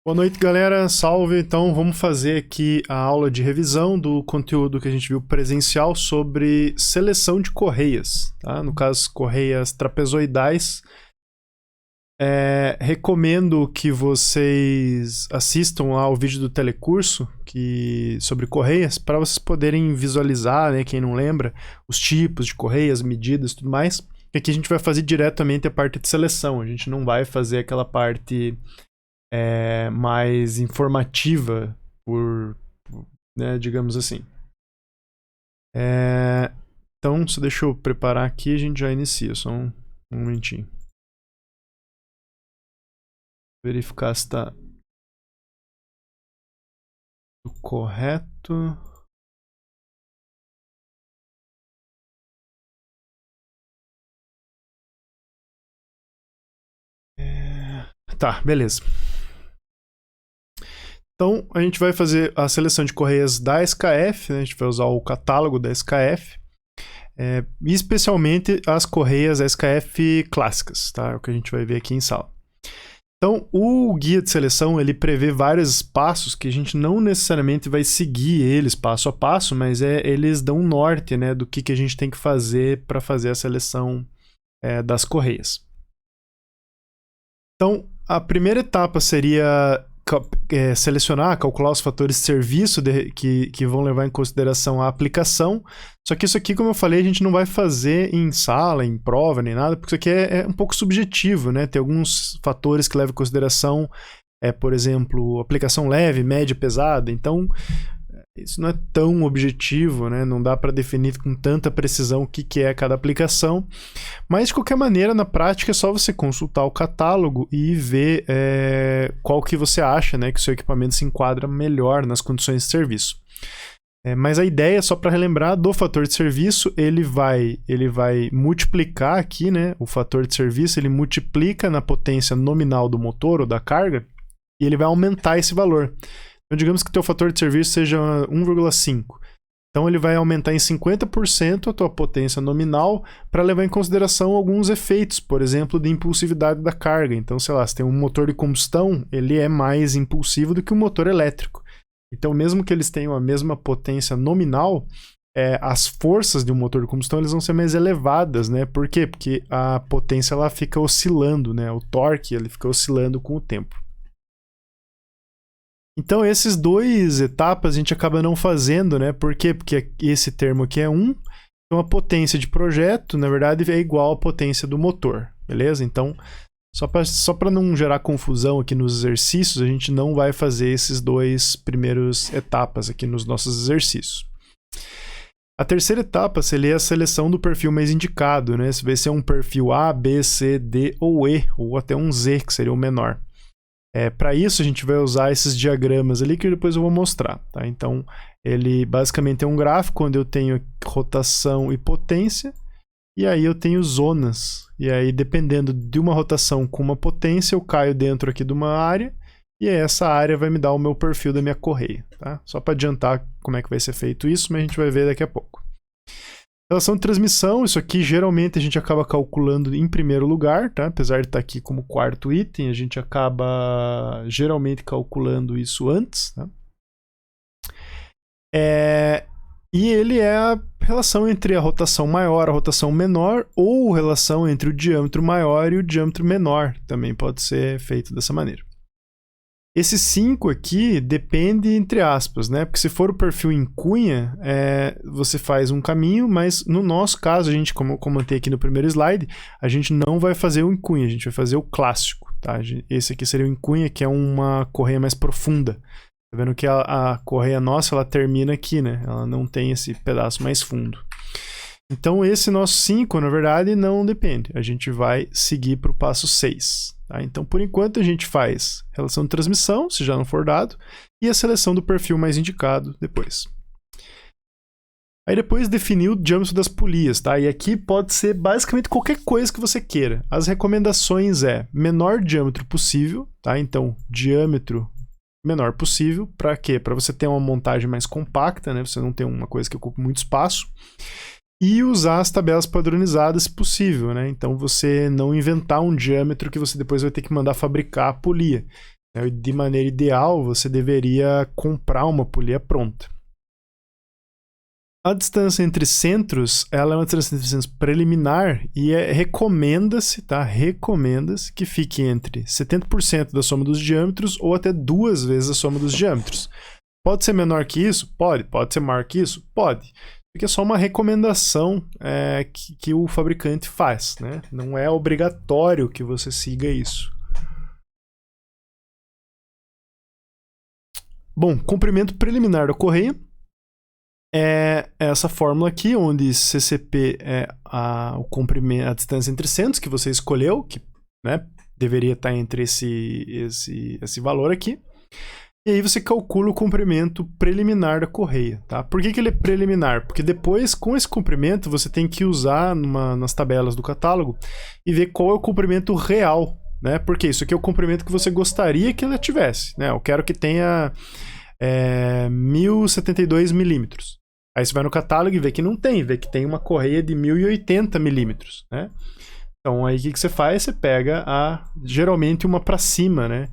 Boa noite, galera. Salve! Então, vamos fazer aqui a aula de revisão do conteúdo que a gente viu presencial sobre seleção de correias, tá? No caso, correias trapezoidais. Recomendo que vocês assistam lá o vídeo do telecurso sobre correias, para vocês poderem visualizar, né, quem não lembra, os tipos de correias, medidas e tudo mais. E aqui a gente vai fazer diretamente a parte de seleção, a gente não vai fazer aquela parte mais informativa, né, digamos assim. Então, só deixa eu preparar aqui e a gente já inicia, só um momentinho. Verificar se está tudo correto. Tá, beleza. Então, a gente vai fazer a seleção de correias da SKF, né? A gente vai usar o catálogo da SKF, especialmente as correias SKF clássicas, tá? É o que a gente vai ver aqui em sala. Então, o guia de seleção, ele prevê vários passos que a gente não necessariamente vai seguir eles passo a passo, mas eles dão um norte, né, do que a gente tem que fazer para fazer a seleção das correias. Então, a primeira etapa seria selecionar, calcular os fatores de serviço que vão levar em consideração a aplicação. Só que isso aqui, como eu falei, a gente não vai fazer em sala, em prova, nem nada, porque isso aqui é um pouco subjetivo, né? Tem alguns fatores que levam em consideração, por exemplo, aplicação leve, média, pesada. Então, isso não é tão objetivo, né? Não dá para definir com tanta precisão o que é cada aplicação. Mas, de qualquer maneira, na prática é só você consultar o catálogo e ver qual que você acha, né, que o seu equipamento se enquadra melhor nas condições de serviço. Mas a ideia, só para relembrar, do fator de serviço, ele vai multiplicar aqui, né, o fator de serviço, ele multiplica na potência nominal do motor ou da carga e ele vai aumentar esse valor. Então, digamos que o teu fator de serviço seja 1,5. Então, ele vai aumentar em 50% a tua potência nominal para levar em consideração alguns efeitos, por exemplo, de impulsividade da carga. Então, sei lá, se tem um motor de combustão, ele é mais impulsivo do que um motor elétrico. Então, mesmo que eles tenham a mesma potência nominal, as forças de um motor de combustão eles vão ser mais elevadas, né? Por quê? Porque a potência ela fica oscilando, né? O torque ele fica oscilando com o tempo. Então, esses dois etapas a gente acaba não fazendo, né? Por quê? Porque esse termo aqui é 1, então a potência de projeto, na verdade, é igual à potência do motor, beleza? Então, só para não gerar confusão aqui nos exercícios, a gente não vai fazer esses dois primeiros etapas aqui nos nossos exercícios. A terceira etapa seria a seleção do perfil mais indicado, né? Se vai ser um perfil A, B, C, D ou E, ou até um Z, que seria o menor. Para isso, a gente vai usar esses diagramas ali que depois eu vou mostrar. Tá? Então, ele basicamente é um gráfico onde eu tenho rotação e potência, e aí eu tenho zonas. E aí, dependendo de uma rotação com uma potência, eu caio dentro aqui de uma área, e essa área vai me dar o meu perfil da minha correia. Tá? Só para adiantar como é que vai ser feito isso, mas a gente vai ver daqui a pouco. Relação de transmissão, isso aqui geralmente a gente acaba calculando em primeiro lugar, tá? Apesar de estar aqui como quarto item, a gente acaba geralmente calculando isso antes, tá? E ele é a relação entre a rotação maior e a rotação menor, ou relação entre o diâmetro maior e o diâmetro menor, também pode ser feito dessa maneira. Esse 5 aqui depende entre aspas, né? Porque se for o perfil em cunha, você faz um caminho, mas no nosso caso, a gente, como eu comentei aqui no primeiro slide, a gente não vai fazer o em cunha, a gente vai fazer o clássico, tá? Esse aqui seria o em cunha, que é uma correia mais profunda. Tá vendo que a correia nossa, ela termina aqui, né? Ela não tem esse pedaço mais fundo. Então, esse nosso 5, na verdade, não depende. A gente vai seguir para o passo 6. Tá? Então, por enquanto, a gente faz relação de transmissão, se já não for dado, e a seleção do perfil mais indicado depois. Aí depois definir o diâmetro das polias, tá? E aqui pode ser basicamente qualquer coisa que você queira. As recomendações menor diâmetro possível, tá? Então, diâmetro menor possível. Para quê? Para você ter uma montagem mais compacta, né? Você não ter uma coisa que ocupe muito espaço. E usar as tabelas padronizadas se possível, né? Então você não inventar um diâmetro que você depois vai ter que mandar fabricar a polia. De maneira ideal, você deveria comprar uma polia pronta. A distância entre centros, ela é uma distância entre centros preliminar e recomenda-se, tá? Recomenda-se que fique entre 70% da soma dos diâmetros ou até 2 vezes a soma dos diâmetros. Pode ser menor que isso? Pode. Pode ser maior que isso? Pode. Porque é só uma recomendação que o fabricante faz, né? Não é obrigatório que você siga isso. Bom, comprimento preliminar da correia é essa fórmula aqui, onde CCP é o comprimento, a distância entre centros que você escolheu, que, né, deveria estar entre esse valor aqui. E aí você calcula o comprimento preliminar da correia, tá? Por que ele é preliminar? Porque depois, com esse comprimento, você tem que usar nas tabelas do catálogo e ver qual é o comprimento real, né? Porque isso aqui é o comprimento que você gostaria que ela tivesse, né? Eu quero que tenha 1072 milímetros. Aí você vai no catálogo e vê que não tem, vê que tem uma correia de 1080 milímetros, né? Então aí o que você faz? Você pega geralmente uma para cima, né?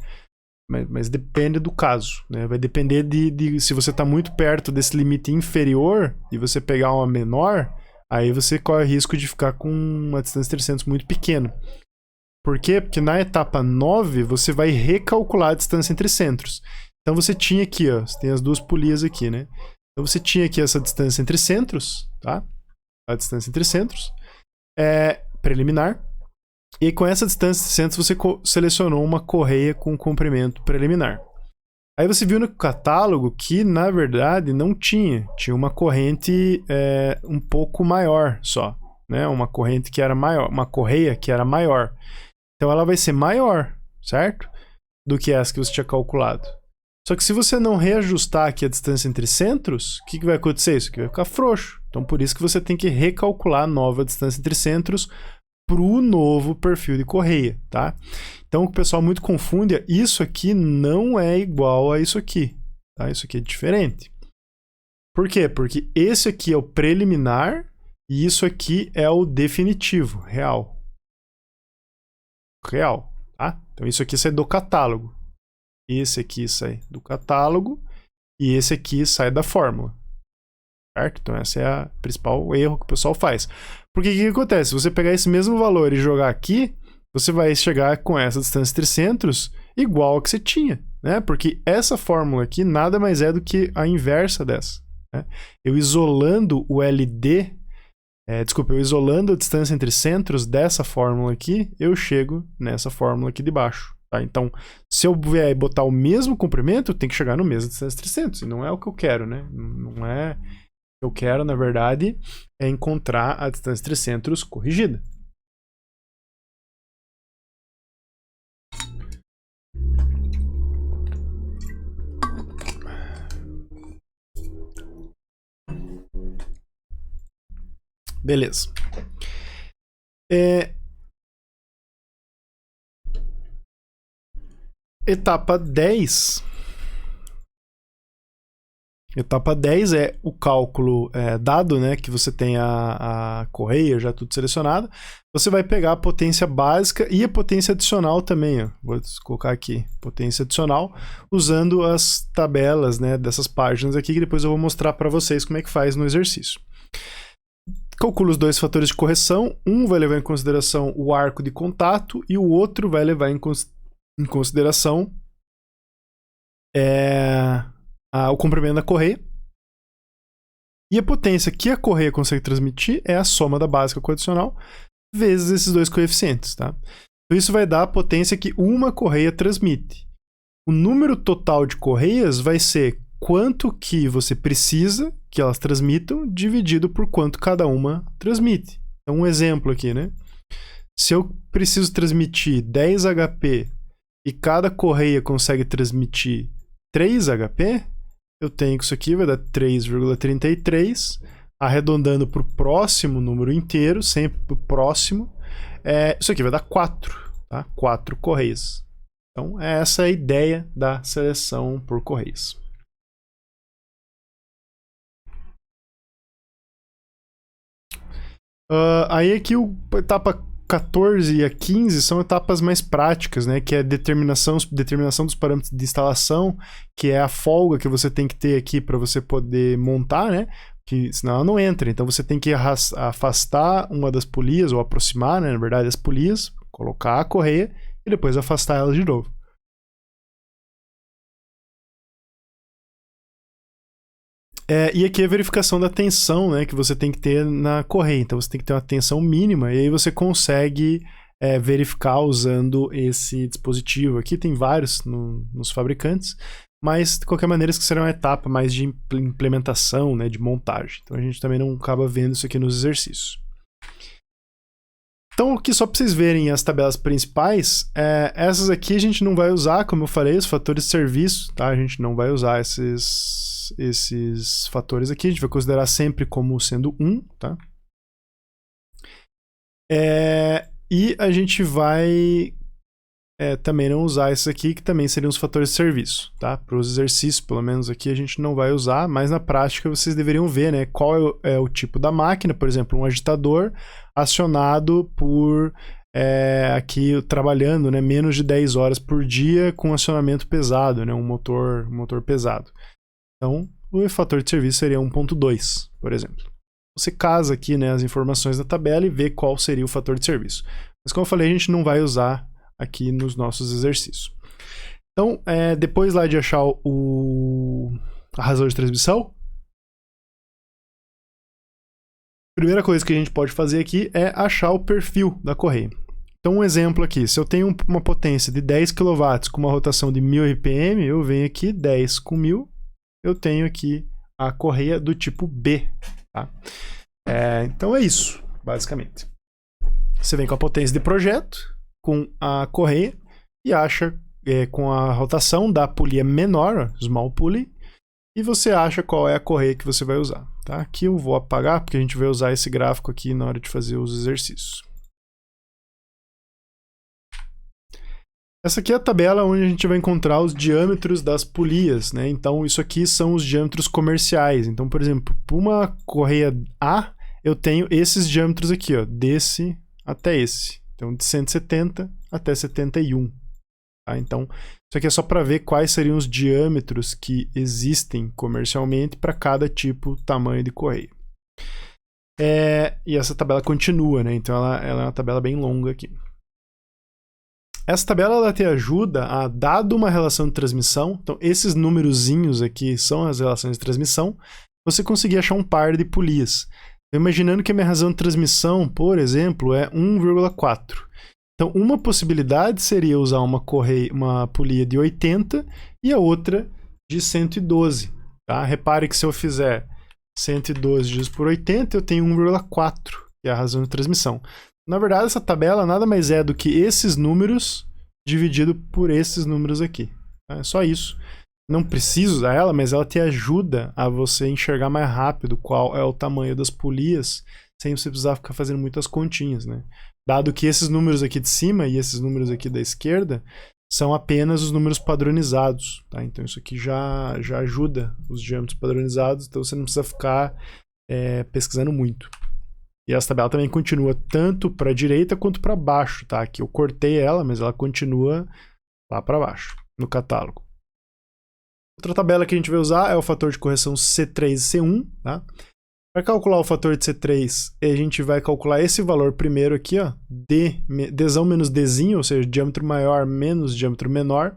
Mas depende do caso, né? Vai depender de se você está muito perto desse limite inferior e você pegar uma menor, aí você corre o risco de ficar com uma distância de 300 muito pequena. Por quê? Porque na etapa 9 você vai recalcular a distância entre centros. Então você tinha aqui, ó, você tem as duas polias aqui, né? Então você tinha aqui essa distância entre centros, tá? A distância entre centros é preliminar. E com essa distância de centros você selecionou uma correia com comprimento preliminar. Aí você viu no catálogo que, na verdade, não tinha. Tinha uma corrente um pouco maior só, né? Uma corrente que era maior, uma correia que era maior. Então ela vai ser maior, certo? Do que essa que você tinha calculado. Só que se você não reajustar aqui a distância entre centros, o que vai acontecer? Isso aqui vai ficar frouxo. Então por isso que você tem que recalcular a nova distância entre centros para o novo perfil de correia, tá? Então o pessoal muito confunde, isso aqui não é igual a isso aqui, tá? Isso aqui é diferente. Por quê? Porque esse aqui é o preliminar e isso aqui é o definitivo, real. Real, tá? Então isso aqui sai do catálogo. Esse aqui sai do catálogo e esse aqui sai da fórmula. Certo? Então esse é o principal erro que o pessoal faz. Porque o que acontece? Se você pegar esse mesmo valor e jogar aqui, você vai chegar com essa distância entre centros igual a que você tinha, né? Porque essa fórmula aqui nada mais é do que a inversa dessa, né? Eu isolando o LD, eu isolando a distância entre centros dessa fórmula aqui, eu chego nessa fórmula aqui de baixo. Tá? Então, se eu vier botar o mesmo comprimento, eu tenho que chegar no mesmo distância entre centros. E não é o que eu quero, né? Não é... O que eu quero, na verdade, é encontrar a distância entre centros corrigida. Beleza. Etapa 10. Etapa 10 é o cálculo dado, né, que você tem a correia já tudo selecionado. Você vai pegar a potência básica e a potência adicional também. Ó. Vou colocar aqui, potência adicional, usando as tabelas, né, dessas páginas aqui, que depois eu vou mostrar para vocês como é que faz no exercício. Calcula os dois fatores de correção. Um vai levar em consideração o arco de contato e o outro vai levar em consideração o comprimento da correia. E a potência que a correia consegue transmitir é a soma da básica com a adicional vezes esses dois coeficientes, tá? Então isso vai dar a potência que uma correia transmite. O número total de correias vai ser quanto que você precisa que elas transmitam dividido por quanto cada uma transmite. Então um exemplo aqui, né? Se eu preciso transmitir 10 HP e cada correia consegue transmitir 3 HP, eu tenho que isso aqui vai dar 3,33, arredondando para o próximo número inteiro, sempre para o próximo, isso aqui vai dar 4, tá? 4 correias. Então, essa é a ideia da seleção por correias. Aí aqui a etapa 14 e a 15 são etapas mais práticas, né? Que é determinação dos parâmetros de instalação, que é a folga que você tem que ter aqui para você poder montar, né? Que senão ela não entra. Então você tem que afastar uma das polias, ou aproximar, né? Na verdade, as polias, colocar a correia e depois afastar ela de novo. E aqui é a verificação da tensão, né, que você tem que ter na correia. Então você tem que ter uma tensão mínima e aí você consegue verificar usando esse dispositivo. Aqui tem vários nos fabricantes, mas de qualquer maneira isso será uma etapa mais de implementação, né, de montagem. Então a gente também não acaba vendo isso aqui nos exercícios. Então aqui só para vocês verem as tabelas principais, essas aqui a gente não vai usar, como eu falei, os fatores de serviço, tá? A gente não vai usar esses fatores aqui, a gente vai considerar sempre como sendo 1, tá? E a gente vai também não usar esses aqui, que também seriam os fatores de serviço, tá? Para os exercícios, pelo menos aqui, a gente não vai usar, mas na prática vocês deveriam ver, né? Qual é o tipo da máquina, por exemplo, um agitador acionado por aqui trabalhando, né, menos de 10 horas por dia com acionamento pesado, né? Um motor pesado. Então, o fator de serviço seria 1.2, por exemplo. Você casa aqui, né, as informações da tabela e vê qual seria o fator de serviço. Mas como eu falei, a gente não vai usar aqui nos nossos exercícios. Então, depois lá de achar a razão de transmissão, a primeira coisa que a gente pode fazer aqui é achar o perfil da correia. Então, um exemplo aqui, se eu tenho uma potência de 10 kW com uma rotação de 1000 RPM, eu venho aqui, 10 com 1000, eu tenho aqui a correia do tipo B. Tá? Então é isso, basicamente. Você vem com a potência de projeto, com a correia, e acha com a rotação da polia menor, small pulley, e você acha qual é a correia que você vai usar. Tá? Aqui eu vou apagar, porque a gente vai usar esse gráfico aqui na hora de fazer os exercícios. Essa aqui é a tabela onde a gente vai encontrar os diâmetros das polias, né? Então, isso aqui são os diâmetros comerciais. Então, por exemplo, para uma correia A, eu tenho esses diâmetros aqui, ó, desse até esse. Então, de 170 até 71. Tá? Então, isso aqui é só para ver quais seriam os diâmetros que existem comercialmente para cada tipo, tamanho de correia. E essa tabela continua, né? Então, ela é uma tabela bem longa aqui. Essa tabela ela te ajuda a, dado uma relação de transmissão, então esses numerozinhos aqui são as relações de transmissão, você conseguir achar um par de polias. Imaginando que a minha razão de transmissão, por exemplo, é 1,4. Então uma possibilidade seria usar uma polia de 80 e a outra de 112. Tá? Repare que se eu fizer 112 dividido por 80, eu tenho 1,4, que é a razão de transmissão. Na verdade, essa tabela nada mais é do que esses números dividido por esses números aqui. É só isso. Não preciso usar ela, mas ela te ajuda a você enxergar mais rápido qual é o tamanho das polias, sem você precisar ficar fazendo muitas continhas, né? Dado que esses números aqui de cima e esses números aqui da esquerda são apenas os números padronizados, tá? Então isso aqui já ajuda os diâmetros padronizados, então você não precisa ficar pesquisando muito. E essa tabela também continua tanto para a direita quanto para baixo, tá? Aqui eu cortei ela, mas ela continua lá para baixo, no catálogo. Outra tabela que a gente vai usar é o fator de correção C3 e C1, tá? Para calcular o fator de C3, a gente vai calcular esse valor primeiro aqui, ó, Dzão menos Dzinho, ou seja, diâmetro maior menos diâmetro menor,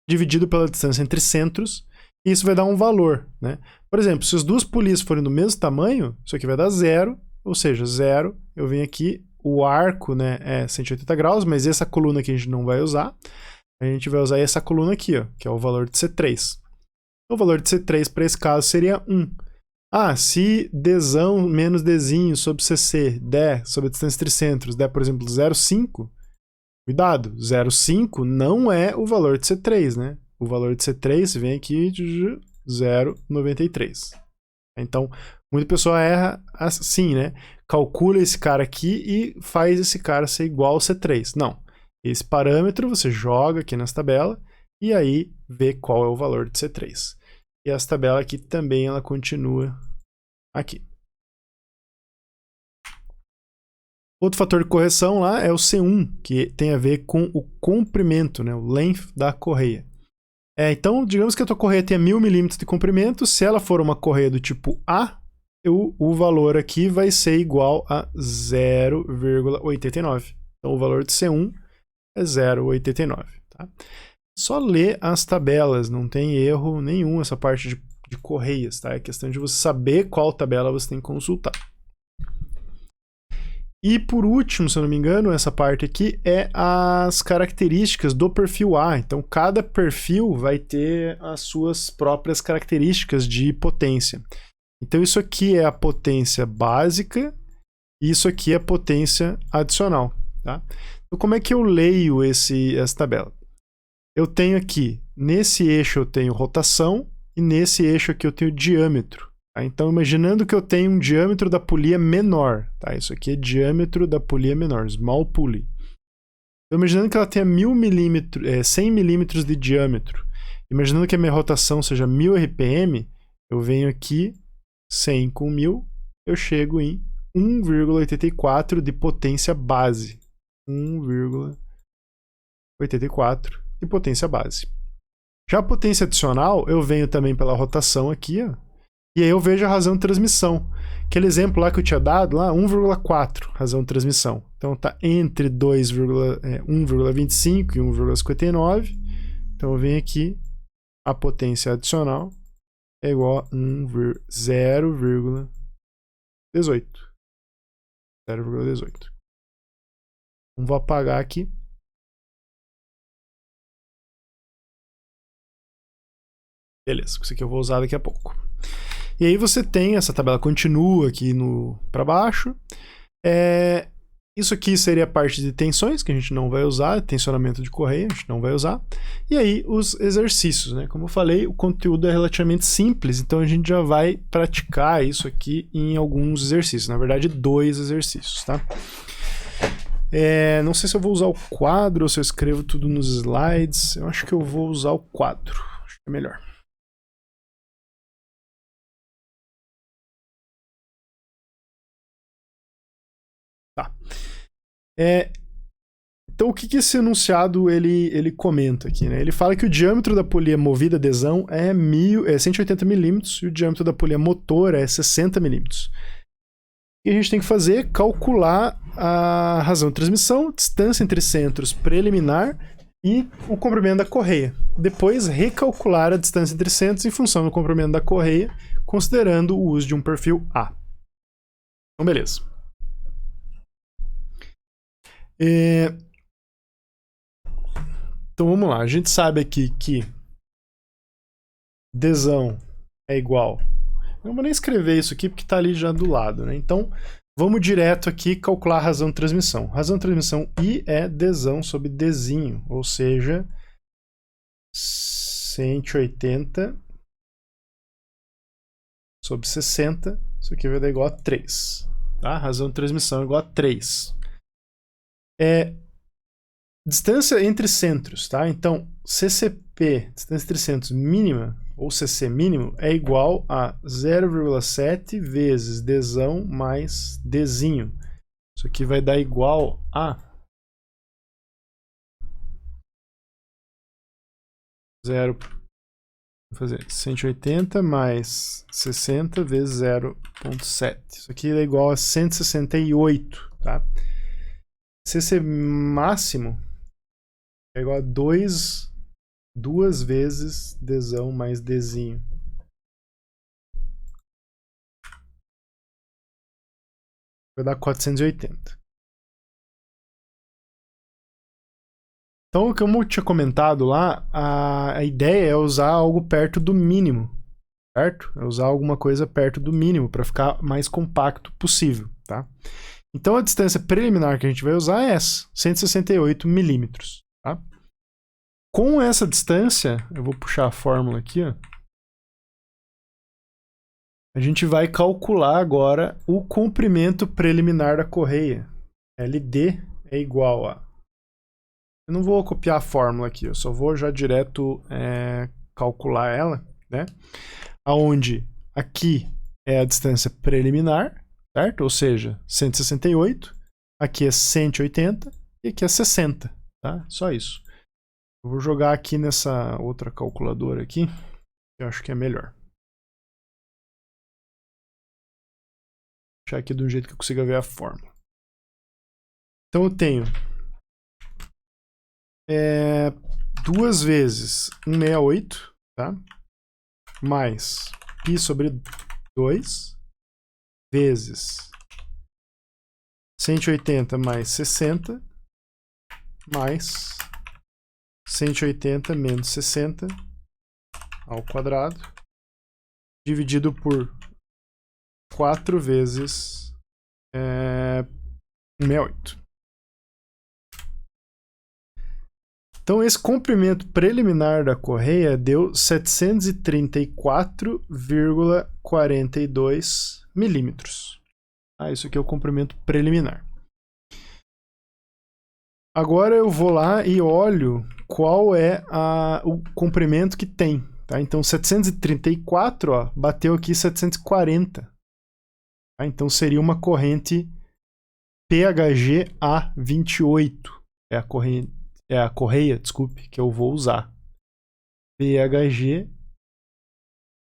dividido pela distância entre centros, e isso vai dar um valor, né? Por exemplo, se as duas polias forem do mesmo tamanho, isso aqui vai dar 0, ou seja, 0, eu venho aqui, o arco, né, é 180 graus, mas essa coluna aqui a gente não vai usar. A gente vai usar essa coluna aqui, ó, que é o valor de C3. O valor de C3 para esse caso seria 1. Se Dzão menos Dzinho sobre CC der, sobre a distância entre centros, der, por exemplo, 0,5, cuidado, 0,5 não é o valor de C3, né? O valor de C3 vem aqui de 0,93. Então, muita pessoa erra assim, né? Calcula esse cara aqui e faz esse cara ser igual ao C3. Não. Esse parâmetro você joga aqui nessa tabela e aí vê qual é o valor de C3. E essa tabela aqui também ela continua aqui. Outro fator de correção lá é o C1, que tem a ver com o comprimento, né, o length da correia. Então, digamos que a tua correia tenha 1000 milímetros de comprimento, se ela for uma correia do tipo A, o valor aqui vai ser igual a 0,89. Então, o valor de C1 é 0,89. Tá? Só ler as tabelas, não tem erro nenhum essa parte de correias. Tá? É questão de você saber qual tabela você tem que consultar. E por último, se eu não me engano, essa parte aqui é as características do perfil A. Então, cada perfil vai ter as suas próprias características de potência. Então, isso aqui é a potência básica e isso aqui é a potência adicional. Tá? Então, como é que eu leio essa tabela? Eu tenho aqui, nesse eixo eu tenho rotação e nesse eixo aqui eu tenho diâmetro. Tá? Então, imaginando que eu tenho um diâmetro da polia menor. Tá? Isso aqui é diâmetro da polia menor, small pulley. Então, imaginando que ela tenha 100 milímetros de diâmetro. Imaginando que a minha rotação seja 1000 RPM, eu venho aqui, 100 com 1000, eu chego em 1,84 de potência base. 1,84 de potência base. Já a potência adicional, eu venho também pela rotação aqui, ó. E aí eu vejo a razão de transmissão. Aquele exemplo lá que eu tinha dado, lá 1,4 razão de transmissão. Então tá entre 1,25 e 1,59. Então eu venho aqui, a potência adicional é igual a 0,18. 0,18. Então vou apagar aqui. Beleza, isso aqui eu vou usar daqui a pouco. E aí você tem, essa tabela continua aqui para baixo. Isso aqui seria a parte de tensões, que a gente não vai usar, tensionamento de correia, a gente não vai usar. E aí os exercícios, né? Como eu falei, o conteúdo é relativamente simples, então a gente já vai praticar isso aqui em alguns exercícios. Na verdade, 2 exercícios, tá? Não sei se eu vou usar o quadro ou se eu escrevo tudo nos slides. Eu acho que eu vou usar o quadro, acho que é melhor. Tá. Então, o que esse enunciado ele comenta aqui? Né? Ele fala que o diâmetro da polia movida a adesão é 180 milímetros e o diâmetro da polia motor é 60 milímetros. O que a gente tem que fazer é calcular a razão de transmissão, distância entre centros preliminar e o comprimento da correia. Depois, recalcular a distância entre centros em função do comprimento da correia, considerando o uso de um perfil A. Então, beleza. Então vamos lá, a gente sabe aqui que adesão é igual. Eu não vou nem escrever isso aqui porque está ali já do lado, né? Então vamos direto aqui calcular a razão de transmissão. Razão de transmissão I é adesão sobre Dzinho, ou seja, 180 sobre 60, isso aqui vai dar igual a 3. Tá? Razão de transmissão é igual a 3. Distância entre centros, tá? Então, CCP, distância entre centros mínima, ou CC mínimo, é igual a 0,7 vezes Dzão mais Dzinho. Isso aqui vai dar igual a 180 mais 60 vezes 0,7. Isso aqui é igual a 168, tá? CC máximo é igual a 2 vezes Dzão mais Dzinho. Vai dar 480. Então, como eu tinha comentado lá, a ideia é usar algo perto do mínimo, certo? É usar alguma coisa perto do mínimo para ficar mais compacto possível, tá? Então, a distância preliminar que a gente vai usar é essa, 168 milímetros. Tá? Com essa distância, eu vou puxar a fórmula aqui, ó. A gente vai calcular agora o comprimento preliminar da correia. LD é igual a... Eu não vou copiar a fórmula aqui, eu só vou já direto calcular ela, né? Onde aqui é a distância preliminar, certo? Ou seja, 168. aqui é 180 e aqui é 60, tá? Só isso. Eu vou jogar aqui nessa outra calculadora aqui, que eu acho que é melhor. Vou deixar aqui de um jeito que eu consiga ver a fórmula. Então eu tenho 2 vezes 168, tá? Mais π sobre 2 vezes 180 mais 60 mais 180 menos 60 ao quadrado dividido por 4 vezes 168. Então, esse comprimento preliminar da correia deu 734,42 milímetros. Isso aqui é o comprimento preliminar. Agora eu vou lá e olho qual é o comprimento que tem. Tá? Então, 734 bateu aqui 740. Tá? Então, seria uma corrente PHG A28. É a correia, desculpe, que eu vou usar. PHG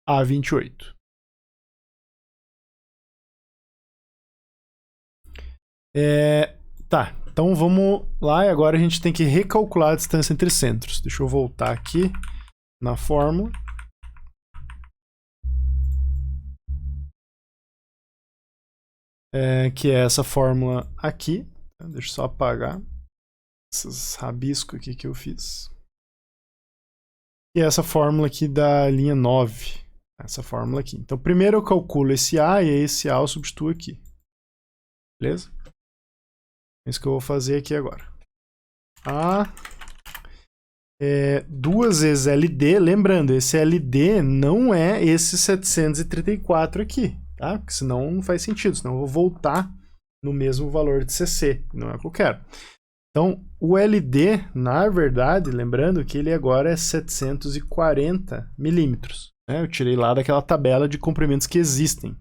A28. Tá, então vamos lá e agora a gente tem que recalcular a distância entre centros. Deixa eu voltar aqui na fórmula. Que é essa fórmula aqui. Deixa eu só apagar esses rabiscos aqui que eu fiz. E essa fórmula aqui da linha 9. Essa fórmula aqui. Então, primeiro eu calculo esse A e esse A eu substituo aqui. Beleza? É isso que eu vou fazer aqui agora. A 2 vezes LD. Lembrando, esse LD não é esse 734 aqui. Tá? Porque senão não faz sentido. Senão eu vou voltar no mesmo valor de CC. Não é o que eu quero. Então, o LD, na verdade, lembrando que ele agora é 740 milímetros. Né? Eu tirei lá daquela tabela de comprimentos que existem.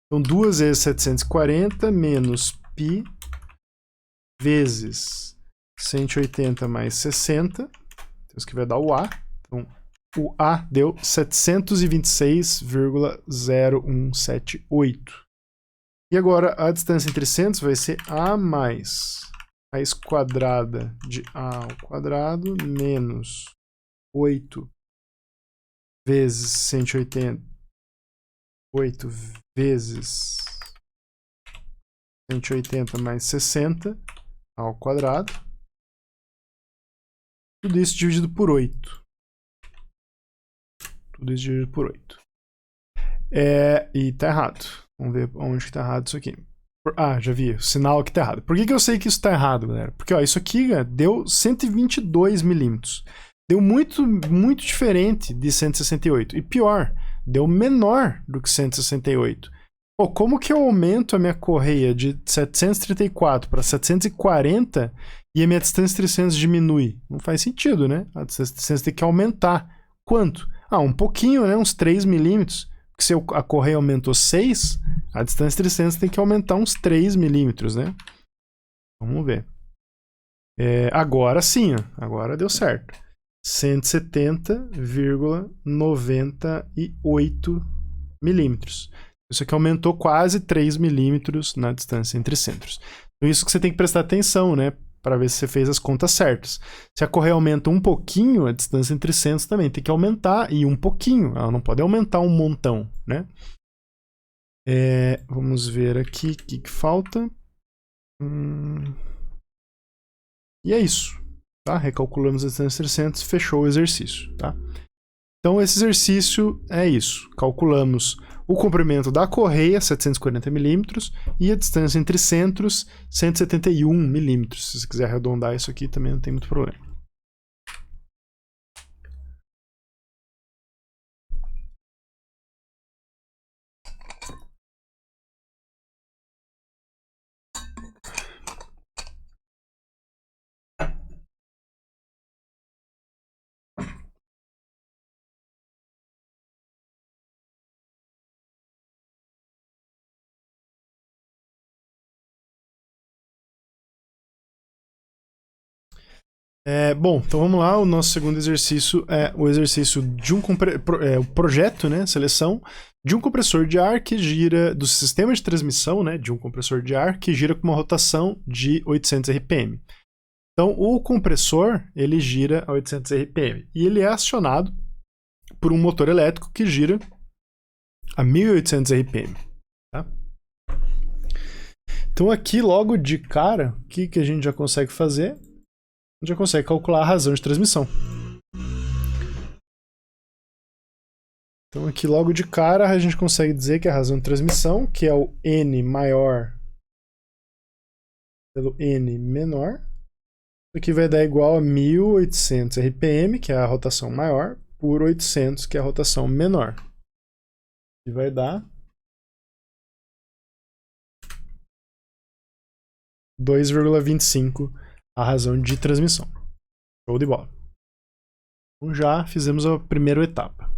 Então, 2 vezes 740 menos π vezes 180 mais 60. Então, isso que vai dar o A. Então, o A deu 726,0178. E agora, a distância entre centros vai ser A mais raiz quadrada de A ao quadrado menos 8 vezes 180. 8 vezes 180 mais 60 ao quadrado. Tudo isso dividido por 8. Tudo isso dividido por 8. E tá errado. Vamos ver onde que tá errado isso aqui. Já vi. O sinal aqui tá errado. Por que eu sei que isso tá errado, galera? Porque isso aqui deu 122 milímetros. Deu muito, muito diferente de 168. E pior, deu menor do que 168. Como que eu aumento a minha correia de 734 para 740 e a minha distância entre centros diminui? Não faz sentido, né? A distância tem que aumentar. Quanto? Um pouquinho, né? Uns 3 milímetros. Porque se a correia aumentou 6, a distância entre centros tem que aumentar uns 3 milímetros, né? Vamos ver. Agora sim, agora deu certo. 170,98 milímetros. Isso aqui aumentou quase 3 milímetros na distância entre centros. Então, isso que você tem que prestar atenção, né? Para ver se você fez as contas certas. Se a correia aumenta um pouquinho, a distância entre centros também tem que aumentar, e um pouquinho. Ela não pode aumentar um montão, né? Vamos ver aqui o que falta. E é isso. Tá? Recalculamos a distância entre centros, fechou o exercício. Tá? Então, esse exercício é isso. Calculamos o comprimento da correia, 740 milímetros, e a distância entre centros, 171 milímetros. Se você quiser arredondar isso aqui, também não tem muito problema. Bom, então vamos lá. O nosso segundo exercício é o exercício de o projeto, né, seleção de um compressor de ar que gira, do sistema de transmissão, né, de um compressor de ar que gira com uma rotação de 800 RPM. Então, o compressor, ele gira a 800 RPM e ele é acionado por um motor elétrico que gira a 1800 RPM. Tá? Então, aqui, logo de cara, o que a gente já consegue fazer? A gente já consegue calcular a razão de transmissão. Então, aqui, logo de cara, a gente consegue dizer que a razão de transmissão, que é o N maior pelo N menor, isso aqui vai dar igual a 1800 RPM, que é a rotação maior, por 800, que é a rotação menor. E vai dar 2,25 a razão de transmissão. Show de bola. Então já fizemos a primeira etapa.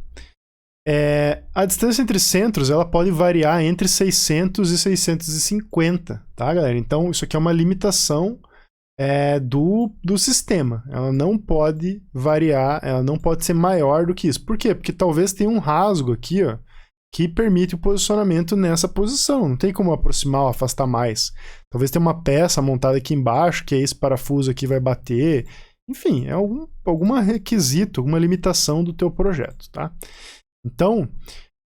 A distância entre centros ela pode variar entre 600 e 650, tá, galera? Então isso aqui é uma limitação do sistema. Ela não pode variar, ela não pode ser maior do que isso. Por quê? Porque talvez tenha um rasgo aqui, ó, que permite o posicionamento nessa posição. Não tem como aproximar ou afastar mais. Talvez tenha uma peça montada aqui embaixo, que esse parafuso aqui vai bater. Enfim, é algum requisito, alguma limitação do teu projeto, tá? Então,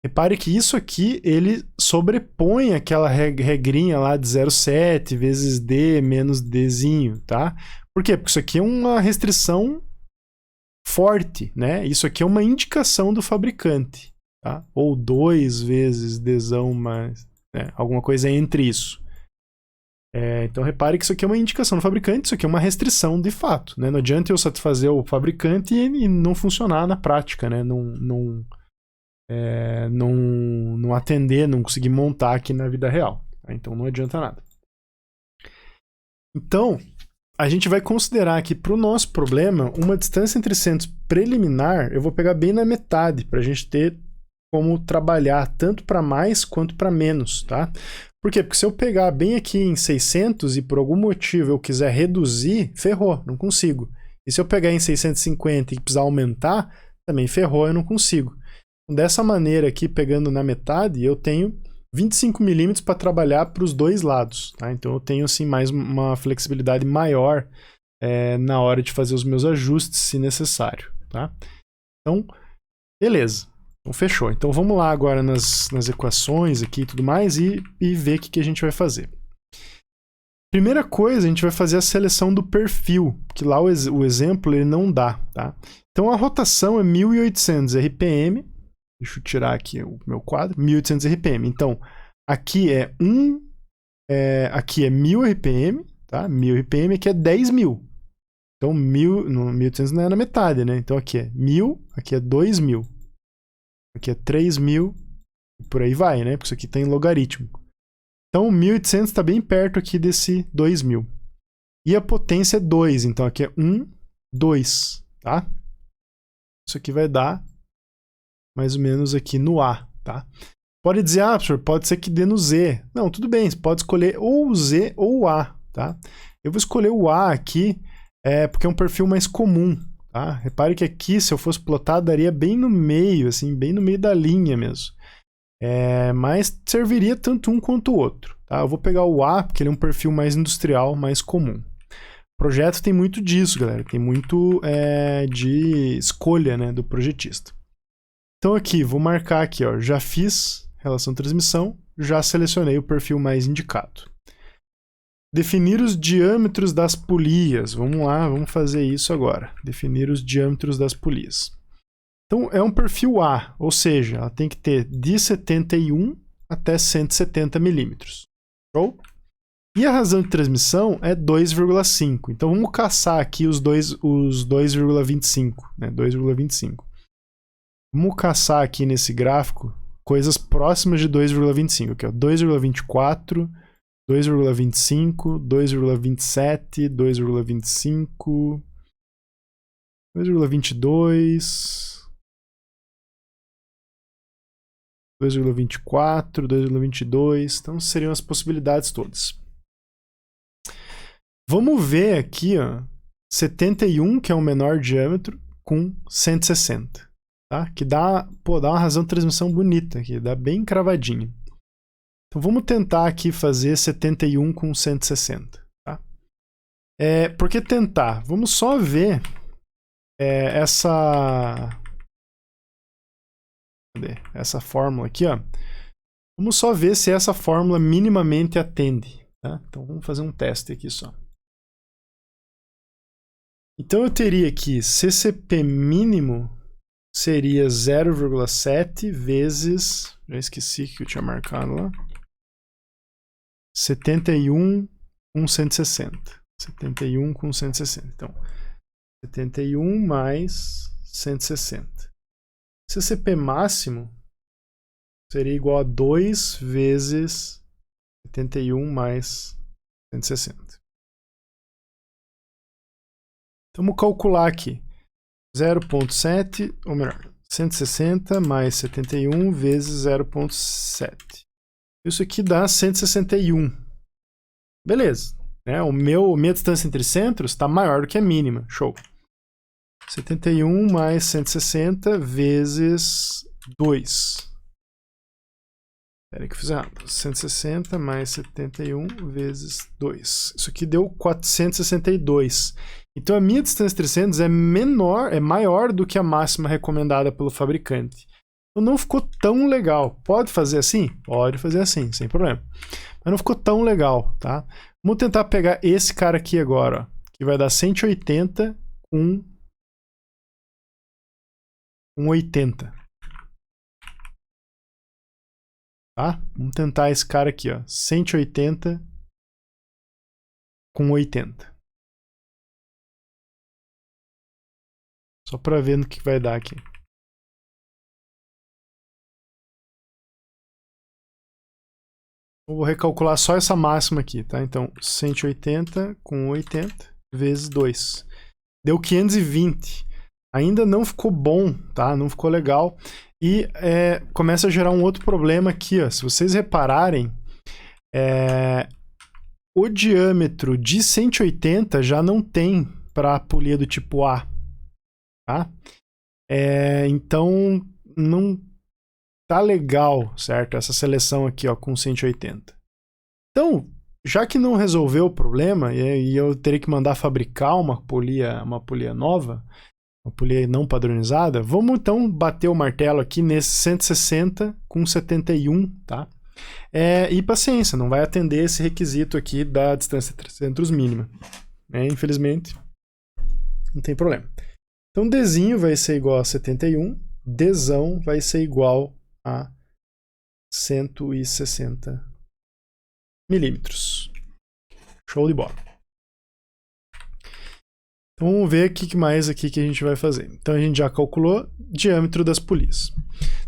repare que isso aqui, ele sobrepõe aquela regrinha lá de 0,7 vezes D menos Dzinho, tá? Por quê? Porque isso aqui é uma restrição forte, né? Isso aqui é uma indicação do fabricante, tá? Ou 2 vezes Dzão mais, né? Alguma coisa entre isso. Então repare que isso aqui é uma indicação do fabricante, isso aqui é uma restrição de fato, né? Não adianta eu satisfazer o fabricante e não funcionar na prática, né? Não atender, não conseguir montar aqui na vida real. Tá? Então não adianta nada. Então, a gente vai considerar aqui para o nosso problema uma distância entre centros preliminar, eu vou pegar bem na metade, para a gente ter como trabalhar tanto para mais quanto para menos, tá? Por quê? Porque se eu pegar bem aqui em 600 e por algum motivo eu quiser reduzir, ferrou, não consigo. E se eu pegar em 650 e precisar aumentar, também ferrou, eu não consigo. Dessa maneira aqui, pegando na metade, eu tenho 25 milímetros para trabalhar para os dois lados. Tá? Então eu tenho assim, mais uma flexibilidade maior na hora de fazer os meus ajustes, se necessário. Tá? Então, beleza. Então fechou. Então vamos lá agora nas equações aqui e tudo mais e ver o que a gente vai fazer. Primeira coisa, a gente vai fazer a seleção do perfil, que lá o exemplo ele não dá. Tá? Então a rotação é 1800 RPM. Deixa eu tirar aqui o meu quadro. 1800 RPM. Então, aqui aqui é 1000 RPM, tá? 1000 RPM, aqui é 10.000. Então, 1800 não é na metade, né? Então, aqui é 1000, aqui é 2000. Aqui é 3000, e por aí vai, né? Porque isso aqui tem logaritmo. Então, 1800 está bem perto aqui desse 2000. E a potência é 2, então aqui é 1, 2, tá? Isso aqui vai dar mais ou menos aqui no A, tá? Pode dizer, professor, pode ser que dê no Z. Não, tudo bem, você pode escolher ou o Z ou o A, tá? Eu vou escolher o A aqui, porque é um perfil mais comum, tá? Repare que aqui, se eu fosse plotar, daria bem no meio, assim, bem no meio da linha mesmo. Mas serviria tanto um quanto o outro, tá? Eu vou pegar o A, porque ele é um perfil mais industrial, mais comum. O projeto tem muito disso, galera. Tem muito de escolha, né, do projetista. Então aqui, vou marcar aqui, ó, já fiz relação de transmissão, já selecionei o perfil mais indicado. Definir os diâmetros das polias. Vamos lá, vamos fazer isso agora. Definir os diâmetros das polias. Então é um perfil A, ou seja, ela tem que ter de 71 até 170 milímetros. Show? E a razão de transmissão é 2,5. Então vamos caçar aqui os 2,25, né? 2,25. Vamos caçar aqui nesse gráfico coisas próximas de 2,25, aqui, ó, 2,24, 2,25, 2,27, 2,25, 2,22, 2,24, 2,22, então seriam as possibilidades todas. Vamos ver aqui, ó, 71, que é o menor diâmetro, com 160. Tá? Que dá uma razão de transmissão bonita aqui, dá bem cravadinho. Então vamos tentar aqui fazer 71 com 160. Tá? Por que tentar? Vamos só ver essa fórmula aqui, ó. Vamos só ver se essa fórmula minimamente atende. Tá? Então vamos fazer um teste aqui só. Então eu teria aqui CCP mínimo seria 0,7 vezes... Já esqueci que eu tinha marcado lá. 71 com 160. 71 com 160. Então, 71 mais 160. CCP máximo seria igual a 2 vezes 71 mais 160. Então, vamos calcular aqui. 0,7, ou melhor, 160 mais 71 vezes 0,7. Isso aqui dá 161. Beleza. Minha distância entre centros está maior do que a mínima. Show. 71 mais 160 vezes 2. Espera aí que eu fiz errado. 160 mais 71 vezes 2. Isso aqui deu 462. Então a minha distância entre centros é maior do que a máxima recomendada pelo fabricante. Então não ficou tão legal. Pode fazer assim? Pode fazer assim, sem problema. Mas não ficou tão legal, tá? Vamos tentar pegar esse cara aqui agora, ó, que vai dar 180 com 80. Tá? Vamos tentar esse cara aqui, ó, 180 com 80. Só para ver no que vai dar aqui. Eu vou recalcular só essa máxima aqui, tá? Então, 180 com 80 vezes 2. Deu 520. Ainda não ficou bom, tá? Não ficou legal. E começa a gerar um outro problema aqui, ó. Se vocês repararem, o diâmetro de 180 já não tem para a polia do tipo A. Tá? Então, não tá legal, certo? Essa seleção aqui, ó, com 180. Então, já que não resolveu o problema, e eu teria que mandar fabricar uma polia nova, uma polia não padronizada, vamos então bater o martelo aqui nesse 160 com 71, tá? E paciência, não vai atender esse requisito aqui da distância entre centros mínima. Infelizmente, não tem problema. Então, Dzinho vai ser igual a 71, Dzão vai ser igual a 160 milímetros. Show de bola. Então, vamos ver o que mais aqui que a gente vai fazer. Então, a gente já calculou diâmetro das polias.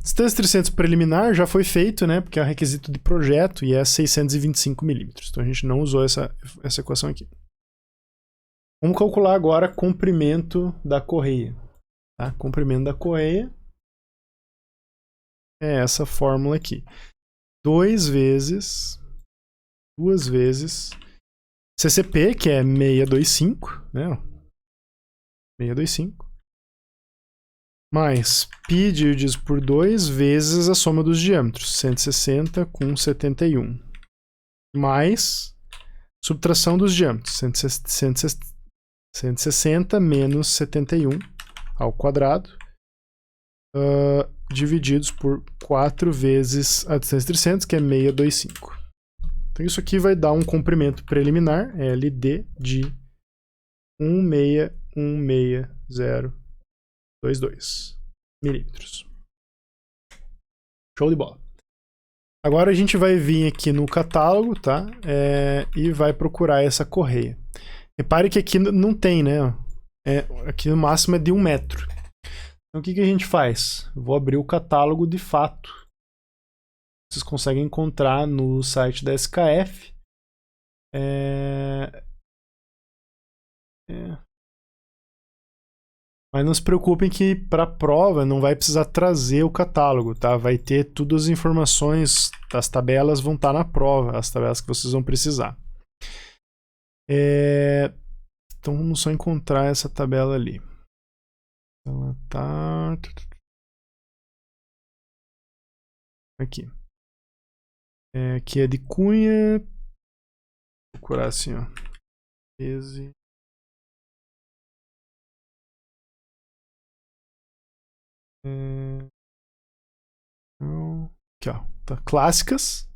Distância entre centros preliminar já foi feito, né? Porque é um requisito de projeto e é 625 milímetros. Então, a gente não usou essa equação aqui. Vamos calcular agora comprimento da correia. Tá? Comprimento da correia é essa fórmula aqui. 2 vezes CCP, que é 625, né? 625. Mais π dividido por 2 vezes a soma dos diâmetros. 160 com 71. Mais subtração dos diâmetros. 160 menos 71 ao quadrado. Divididos por 4 vezes a distância entre centros, que é 625. Então isso aqui vai dar um comprimento preliminar, LD, de 1616022 milímetros. Show de bola. Agora a gente vai vir aqui no catálogo, tá? E vai procurar essa correia. Repare que aqui não tem, né? Aqui no máximo é de 1 metro. Então o que a gente faz? Eu vou abrir o catálogo de fato. Vocês conseguem encontrar no site da SKF. Mas não se preocupem que para a prova não vai precisar trazer o catálogo, tá? Vai ter todas as informações, as tabelas vão estar na prova, as tabelas que vocês vão precisar. Então vamos só encontrar essa tabela ali. Ela tá... Aqui. Aqui é de Cunha. Vou procurar assim, ó. 13. Aqui, ó. Tá. Clássicas.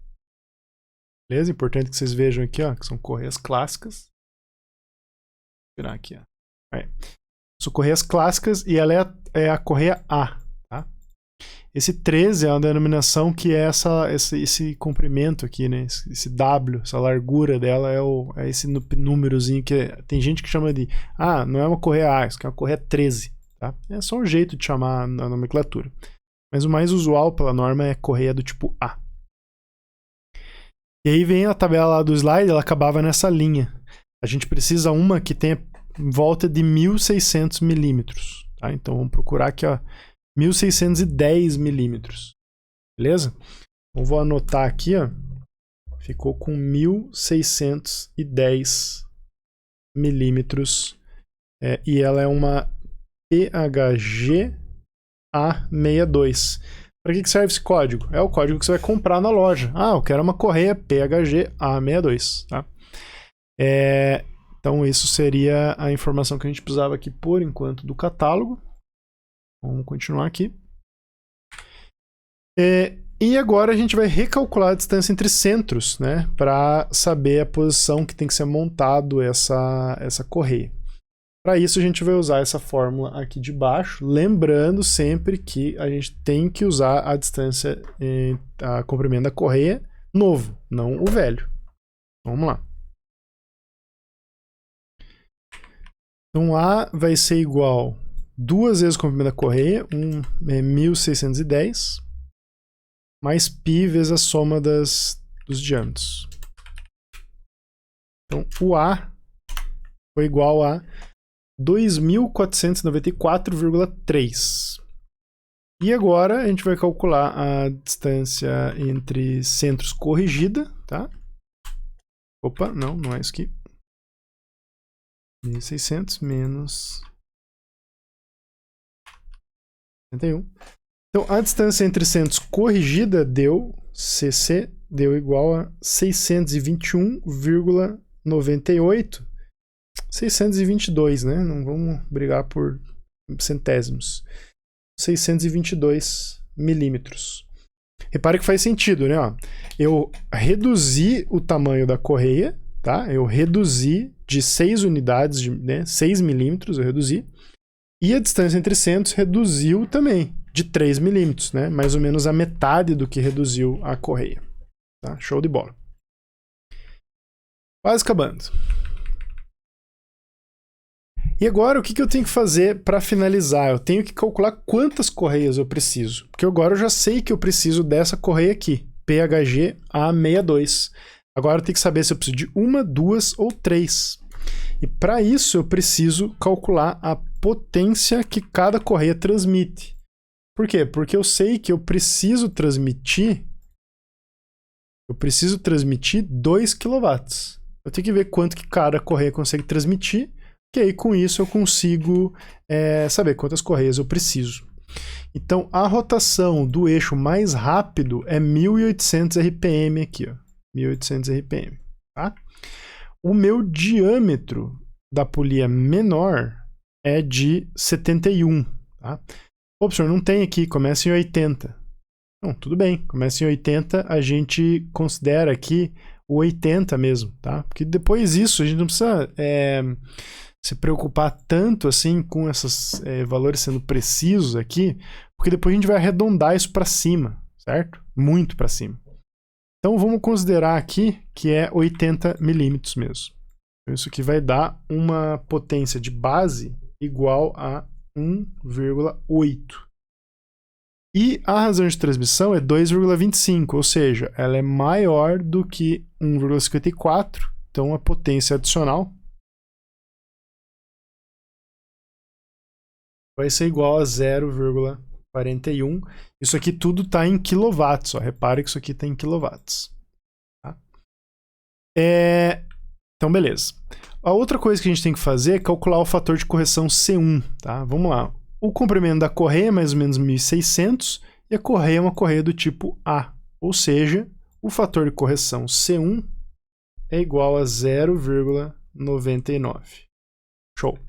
Beleza? Importante que vocês vejam aqui, ó, que são correias clássicas. Vou tirar aqui, ó. São correias clássicas e ela é a correia A, tá? Esse 13 é uma denominação que é esse comprimento aqui, né? Esse W, essa largura dela é esse númerozinho que tem gente que chama de não é uma correia A, isso aqui é uma correia 13, tá? É só um jeito de chamar a nomenclatura. Mas o mais usual pela norma é correia do tipo A. E aí vem a tabela lá do slide, ela acabava nessa linha. A gente precisa uma que tenha em volta de 1.600 milímetros, tá? Então vamos procurar aqui, ó, 1.610 milímetros, beleza? Então vou anotar aqui, ó, ficou com 1.610 milímetros, e ela é uma PHG A62. Para que serve esse código? É o código que você vai comprar na loja. Eu quero uma correia PHG A62, tá? Então isso seria a informação que a gente precisava aqui por enquanto do catálogo. Vamos continuar aqui. E agora a gente vai recalcular a distância entre centros, né, para saber a posição que tem que ser montado essa correia. Para isso a gente vai usar essa fórmula aqui de baixo, lembrando sempre que a gente tem que usar a distância, a comprimento da correia novo, não o velho. Vamos lá. Então A vai ser igual 2 vezes o comprimento da correia, 1.610, mais π vezes a soma dos diâmetros. Então o A foi igual a 2.494,3. E agora a gente vai calcular a distância entre centros corrigida, tá? Opa, não é isso aqui. 1.600 menos 71. Então a distância entre centros corrigida CC deu igual a 621,98. 622, né? Não vamos brigar por centésimos. 622 milímetros. Repare que faz sentido, né? Eu reduzi o tamanho da correia, tá? Eu reduzi de 6 unidades, 6 milímetros eu reduzi. E a distância entre centros reduziu também, de 3 milímetros, né? Mais ou menos a metade do que reduziu a correia. Tá? Show de bola. Quase acabando. E agora, o que eu tenho que fazer para finalizar? Eu tenho que calcular quantas correias eu preciso. Porque agora eu já sei que eu preciso dessa correia aqui, PHG A62. Agora eu tenho que saber se eu preciso de 1, 2 ou 3. E para isso eu preciso calcular a potência que cada correia transmite. Por quê? Porque eu sei que eu preciso transmitir 2 kW. Eu tenho que ver quanto que cada correia consegue transmitir, que aí com isso eu consigo saber quantas correias eu preciso. Então a rotação do eixo mais rápido é 1.800 RPM aqui, ó. 1.800 RPM, tá? O meu diâmetro da polia menor é de 71, tá? Pô, professor, não tem aqui, começa em 80. Não, tudo bem, começa em 80, a gente considera aqui o 80 mesmo, tá? Porque depois disso a gente não precisa se preocupar tanto assim com esses valores sendo precisos aqui, porque depois a gente vai arredondar isso para cima, certo? Muito para cima. Então vamos considerar aqui que é 80 milímetros mesmo. Isso aqui vai dar uma potência de base igual a 1,8. E a razão de transmissão é 2,25, ou seja, ela é maior do que 1,54, então a potência adicional vai ser igual a 0,41. Isso aqui tudo está em quilowatts, ó. Repare que isso aqui está em quilowatts. Tá? Então, beleza. A outra coisa que a gente tem que fazer é calcular o fator de correção C1, tá? Vamos lá. O comprimento da correia é mais ou menos 1.600 e a correia é uma correia do tipo A, ou seja, o fator de correção C1 é igual a 0,99. Show.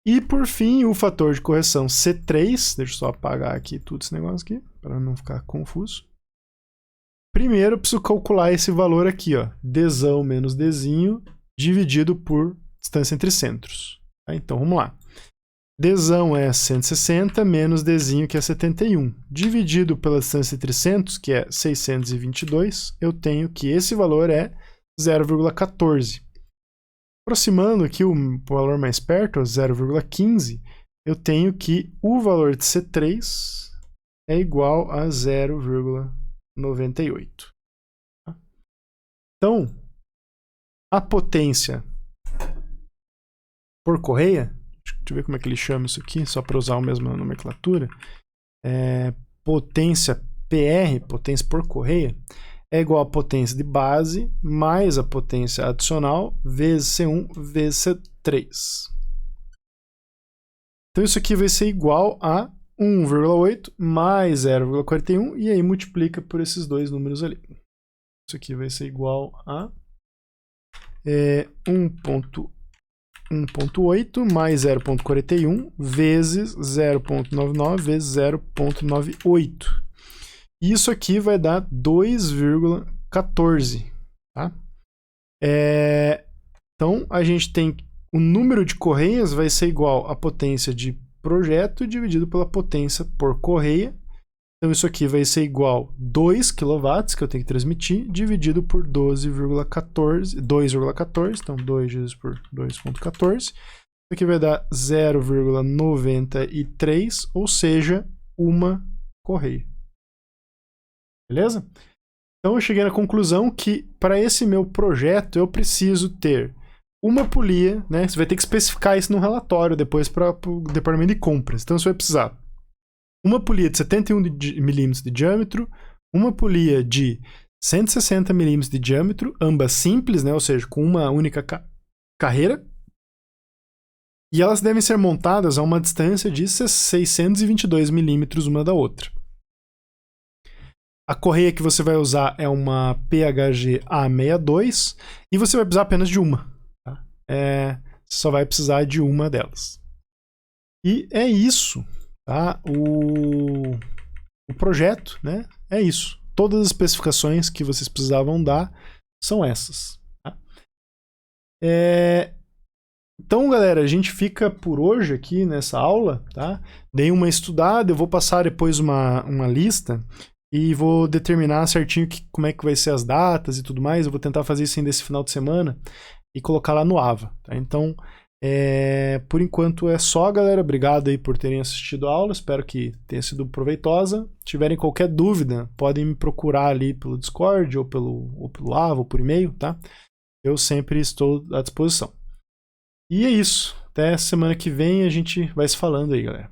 E, por fim, o fator de correção C3, deixa eu só apagar aqui tudo esse negócio aqui, para não ficar confuso. Primeiro, eu preciso calcular esse valor aqui, ó, Dzão menos Dzinho, dividido por distância entre centros. Tá? Então, vamos lá. Dzão é 160, menos Dzinho, que é 71. Dividido pela distância entre centros, que é 622, eu tenho que esse valor é 0,14. Aproximando aqui o valor mais perto, 0,15, eu tenho que o valor de C3 é igual a 0,98. Então, a potência por correia, deixa eu ver como é que ele chama isso aqui, só para usar a mesma nomenclatura, potência PR, potência por correia, é igual a potência de base mais a potência adicional vezes C1 vezes C3. Então isso aqui vai ser igual a 1,8 mais 0,41 e aí multiplica por esses dois números ali. Isso aqui vai ser igual a 1,8 mais 0,41 vezes 0,99 vezes 0,98. Isso aqui vai dar 2,14. Tá? Então, a gente tem o número de correias vai ser igual à potência de projeto dividido pela potência por correia. Então, isso aqui vai ser igual a 2 kW que eu tenho que transmitir, dividido por 2,14. Então, 2 vezes por 2,14. Isso aqui vai dar 0,93, ou seja, uma correia. Beleza? Então eu cheguei na conclusão que para esse meu projeto eu preciso ter uma polia, né? Você vai ter que especificar isso no relatório depois para o departamento de compras. Então você vai precisar uma polia de 71 milímetros de diâmetro, uma polia de 160 milímetros de diâmetro, ambas simples, né? Ou seja, com uma única carreira. E elas devem ser montadas a uma distância de 622 milímetros uma da outra. A correia que você vai usar é uma PHG A62 e você vai precisar apenas de uma. Tá? Você só vai precisar de uma delas. E é isso. Tá? O projeto, né? É isso. Todas as especificações que vocês precisavam dar são essas. Tá? Então, galera, a gente fica por hoje aqui nessa aula. Tá? Dei uma estudada, eu vou passar depois uma lista e vou determinar certinho como é que vai ser as datas e tudo mais. Eu vou tentar fazer isso ainda esse final de semana e colocar lá no AVA. Tá? Então, por enquanto é só, galera. Obrigado aí por terem assistido a aula. Espero que tenha sido proveitosa. Se tiverem qualquer dúvida, podem me procurar ali pelo Discord ou pelo AVA ou por e-mail, tá? Eu sempre estou à disposição. E é isso. Até semana que vem a gente vai se falando aí, galera.